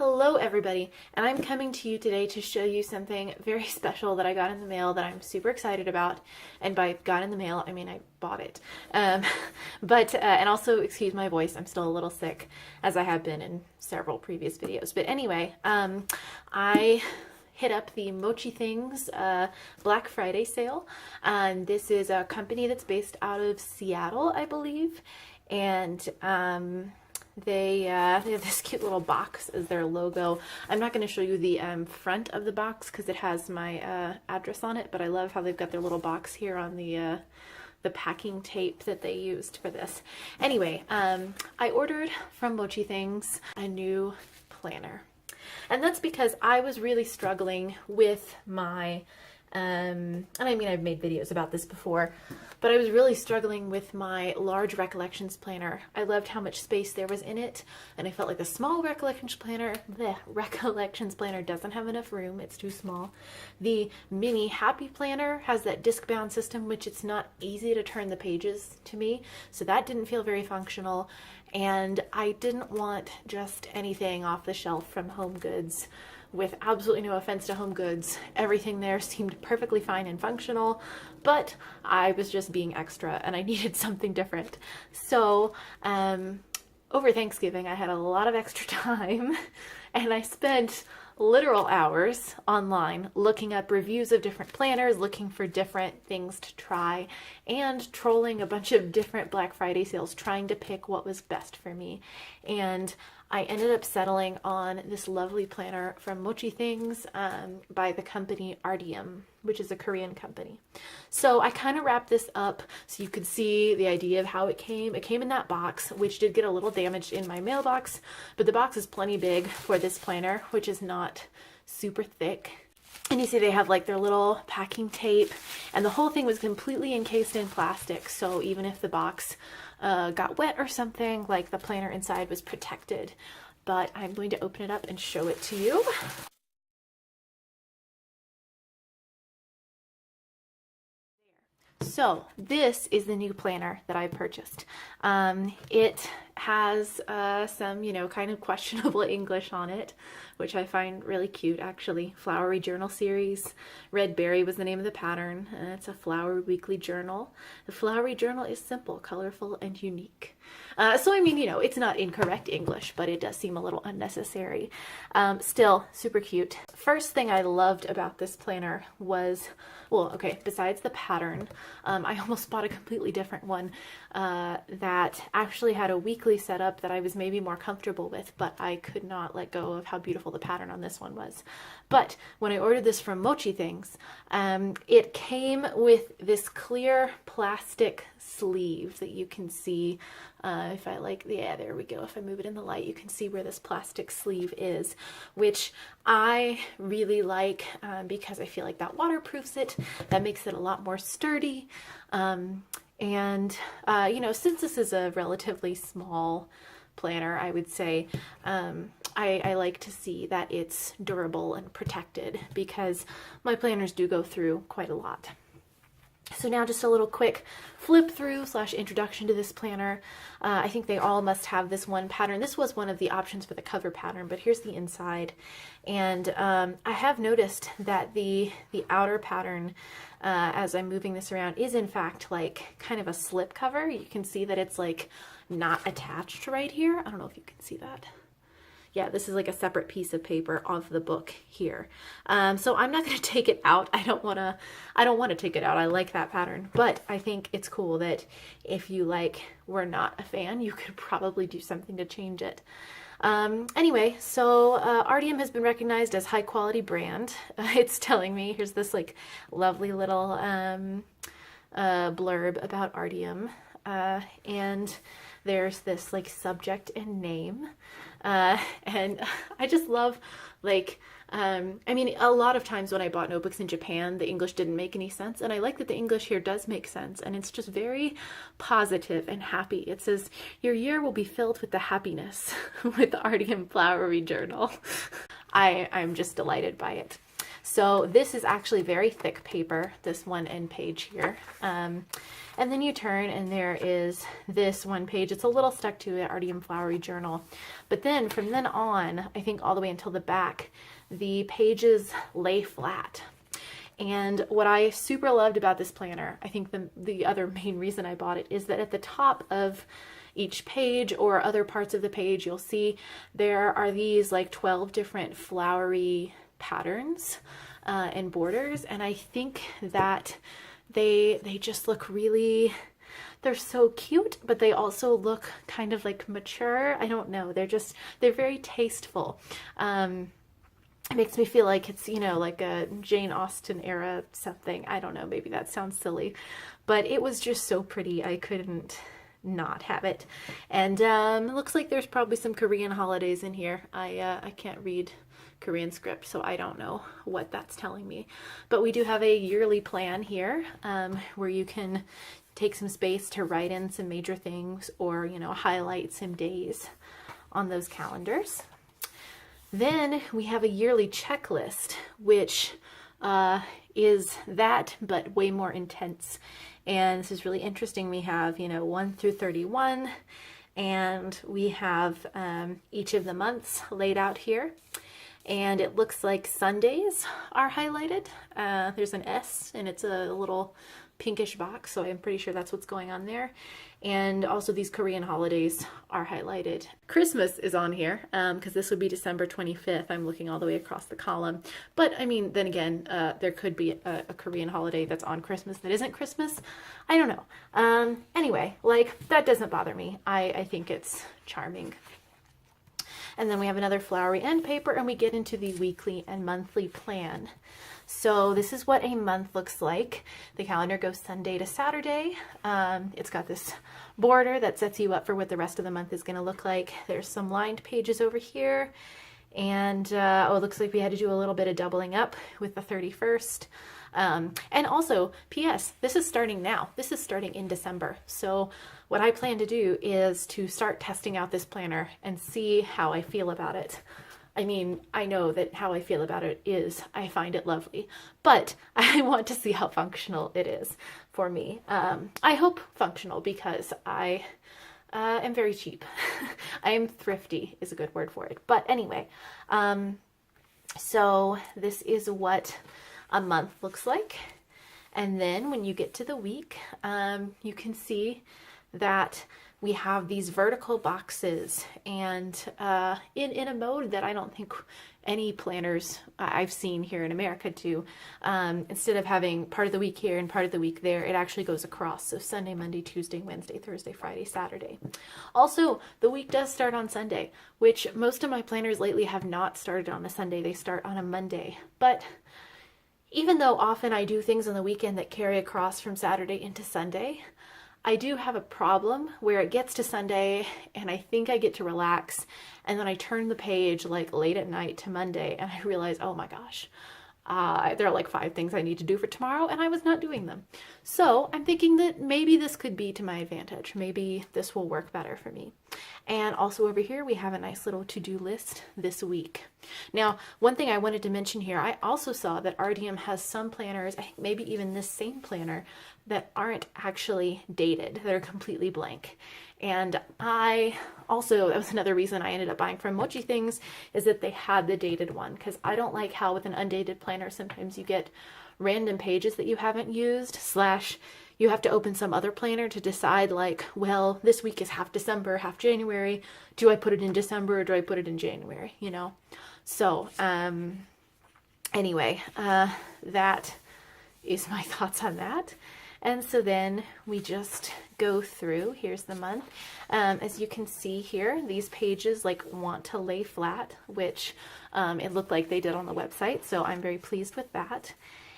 Hello everybody, and I'm coming to you today to show you something very special that I got in the mail that I'm super excited about. And by got in the mail, I mean I bought it. And also, excuse my voice, I'm still a little sick, as I have been in several previous videos. But anyway, I hit up the Mochi Things Black Friday sale. And this is a company that's based out of Seattle, I believe. And they have this cute little box as their logo. I'm not going to show you the front of the box because it has my address on it, but I love how they've got their little box here on the packing tape that they used for this. Anyway, I ordered from Mochi Things a new planner. And that's because I was really struggling with my, and I mean I've made videos about this before, but I was really struggling with my large recollections planner. I loved how much space there was in it, and I felt like the small recollections planner doesn't have enough room. It's too small. The mini happy planner has that disc bound system, which it's not easy to turn the pages to me, so that didn't feel very functional. And I didn't want just anything off the shelf from Home Goods. With absolutely no offense to Home Goods, everything there seemed perfectly fine and functional, but I was just being extra and I needed something different. So over Thanksgiving, I had a lot of extra time and I spent literal hours online looking up reviews of different planners, looking for different things to try, and trolling a bunch of different Black Friday sales, trying to pick what was best for me. And I ended up settling on this lovely planner from Mochi Things by the company Ardium, which is a Korean company. So I kind of wrapped this up so you could see the idea of how it came. It came in that box, which did get a little damaged in my mailbox, but the box is plenty big for this planner, which is not super thick. And you see they have like their little packing tape, and the whole thing was completely encased in plastic. So even if the box got wet or something, like the planner inside was protected. But I'm going to open it up and show it to you. So this is the new planner that I purchased. It has some, kind of questionable English on it, which I find really cute, actually. Flowery Journal Series. Red Berry was the name of the pattern. It's a flower weekly journal. The flowery journal is simple, colorful, and unique. So, I mean, it's not incorrect English, but it does seem a little unnecessary. Still, super cute. First thing I loved about this planner was, besides the pattern, I almost bought a completely different one that actually had a weekly setup that I was maybe more comfortable with, but I could not let go of how beautiful the pattern on this one was. But when I ordered this from Mochi Things, it came with this clear plastic sleeve that you can see. If there we go. If I move it in the light, you can see where this plastic sleeve is, which I really like because I feel like that waterproofs it. That makes it a lot more sturdy. Since this is a relatively small planner, I would say I like to see that it's durable and protected because my planners do go through quite a lot. So now just a little quick flip through / introduction to this planner. I think they all must have this one pattern. This was one of the options for the cover pattern, but here's the inside. And I have noticed that the outer pattern, as I'm moving this around, is in fact like kind of a slip cover. You can see that it's like not attached right here. I don't know if you can see that. Yeah, this is like a separate piece of paper of the book here. So I'm not going to take it out. I don't want to take it out. I like that pattern, but I think it's cool that if you were not a fan, you could probably do something to change it. Anyway, so Ardium has been recognized as high quality brand. It's telling me, here's this lovely little blurb about Ardium. And there's this subject and name. And I just love a lot of times when I bought notebooks in Japan, the English didn't make any sense. And I like that the English here does make sense. And it's just very positive and happy. It says, your year will be filled with the happiness with the Ardium Flowery Journal. I'm just delighted by it. So this is actually very thick paper, this one end page here. And then you turn and there is this one page. It's a little stuck to it, Ardium Flowery journal. But then from then on, I think all the way until the back, the pages lay flat. And what I super loved about this planner, I think the other main reason I bought it, is that at the top of each page or other parts of the page, you'll see there are these like 12 different flowery patterns and borders. And I think that they just look really, they're so cute, but they also look kind of like mature. I don't know. They're very tasteful. It makes me feel like it's, you know, like a Jane Austen era something. I don't know, maybe that sounds silly, but it was just so pretty. I couldn't not have it. And it looks like there's probably some Korean holidays in here. I can't read Korean script, so I don't know what that's telling me. But we do have a yearly plan here where you can take some space to write in some major things or, you know, highlight some days on those calendars. Then we have a yearly checklist, which is that, but way more intense. And this is really interesting. We have, you know, 1 through 31, and we have each of the months laid out here. And it looks like Sundays are highlighted. There's an S, and it's a little pinkish box, so I'm pretty sure that's what's going on there. And also these Korean holidays are highlighted. Christmas is on here because this would be December 25th. I'm looking all the way across the column. But I mean, then again, there could be a Korean holiday that's on Christmas that isn't Christmas. I don't know. Anyway, like, that doesn't bother me. I think it's charming. And then we have another flowery end paper, and we get into the weekly and monthly plan. So this is what a month looks like. The calendar goes Sunday to Saturday. It's got this border that sets you up for what the rest of the month is going to look like. There's some lined pages over here. And oh, it looks like we had to do a little bit of doubling up with the 31st. And also, P.S., this is starting now. This is starting in December. So what I plan to do is to start testing out this planner and see how I feel about it. I mean, I know that how I feel about it is I find it lovely, but I want to see how functional it is for me. I hope functional because I am very cheap. I am thrifty is a good word for it. But anyway, so this is what a month looks like. And then when you get to the week, you can see that we have these vertical boxes, and in a mode that I don't think any planners I've seen here in America do. Instead of having part of the week here and part of the week there, it actually goes across. So Sunday, Monday, Tuesday, Wednesday, Thursday, Friday, Saturday. Also, the week does start on Sunday, which most of my planners lately have not started on a Sunday. They start on a Monday. But even though often I do things on the weekend that carry across from Saturday into Sunday, I do have a problem where it gets to Sunday and I think I get to relax, and then I turn the page like late at night to Monday and I realize, oh my gosh, there are like 5 things I need to do for tomorrow and I was not doing them. So I'm thinking that maybe this could be to my advantage. Maybe this will work better for me. And also over here, we have a nice little to-do list this week. Now, one thing I wanted to mention here, I also saw that Ardium has some planners, I think maybe even this same planner, that aren't actually dated. They're completely blank. And I also, that was another reason I ended up buying from Mochi Things, is that they had the dated one, because I don't like how with an undated planner, sometimes you get random pages that you haven't used, / you have to open some other planner to decide like, well, this week is half December, half January. Do I put it in December or do I put it in January, you know? So anyway, that is my thoughts on that. And so then we just go through, here's the month. As you can see here, these pages like want to lay flat, which it looked like they did on the website. So I'm very pleased with that.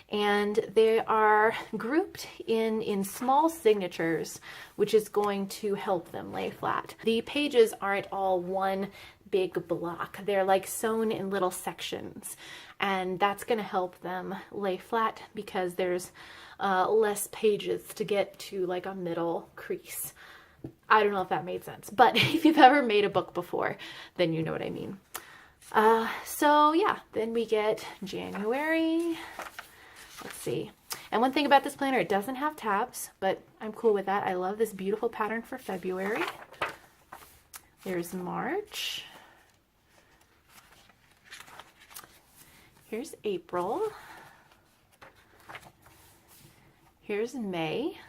And they are grouped in small signatures, which is going to help them lay flat. The pages aren't all one big block. They're like sewn in little sections, and that's going to help them lay flat because there's less pages to get to like a middle crease. I don't know if that made sense, but if you've ever made a book before, then you know what I mean. So yeah, then we get January. Let's see. And one thing about this planner, it doesn't have tabs, but I'm cool with that. I love this beautiful pattern for February. There's March. Here's April. Here's May.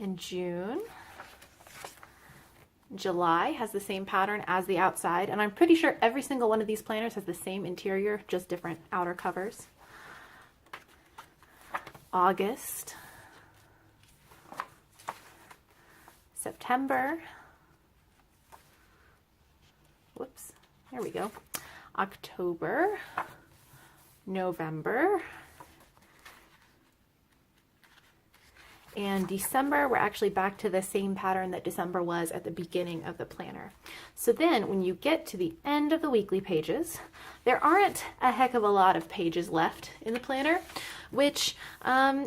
And June. July has the same pattern as the outside, and I'm pretty sure every single one of these planners has the same interior, just different outer covers. August, September, whoops, there we go, October, November, and December, we're actually back to the same pattern that December was at the beginning of the planner. So then when you get to the end of the weekly pages, there aren't a heck of a lot of pages left in the planner, which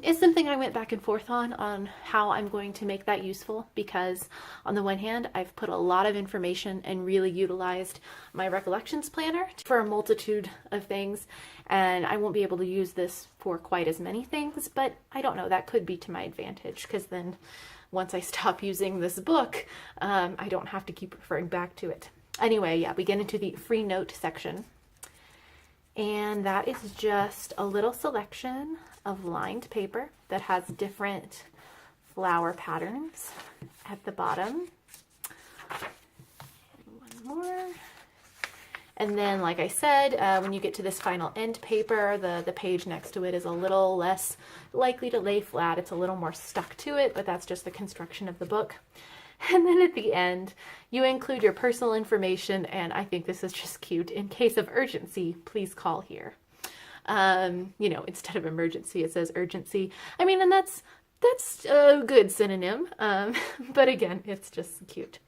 is something I went back and forth on how I'm going to make that useful, because on the one hand, I've put a lot of information and really utilized my recollections planner for a multitude of things, and I won't be able to use this for quite as many things, but I don't know, that could be to my advantage, because then once I stop using this book, I don't have to keep referring back to it. Anyway, yeah, we get into the free note section. And that is just a little selection of lined paper that has different flower patterns at the bottom. And one more. And then, like I said, when you get to this final end paper, the page next to it is a little less likely to lay flat. It's a little more stuck to it, but that's just the construction of the book. And then at the end, you include your personal information, and I think this is just cute. In case of urgency, please call here. You know, instead of emergency, it says urgency. I mean, and that's a good synonym, but again, it's just cute.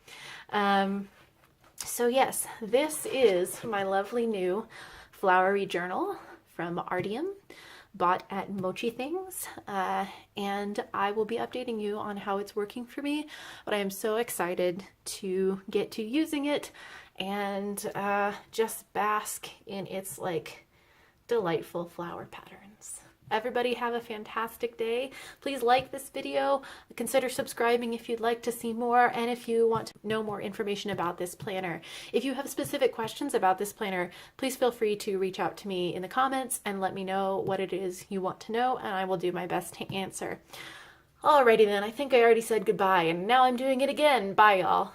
So yes, this is my lovely new flowery journal from Ardium, bought at Mochi Things, and I will be updating you on how it's working for me, but I am so excited to get to using it and just bask in its like delightful flower patterns. Everybody have a fantastic day. Please like this video, consider subscribing if you'd like to see more, and if you want to know more information about this planner. If you have specific questions about this planner, please feel free to reach out to me in the comments and let me know what it is you want to know, and I will do my best to answer. Alrighty then, I think I already said goodbye, and now I'm doing it again. Bye, y'all.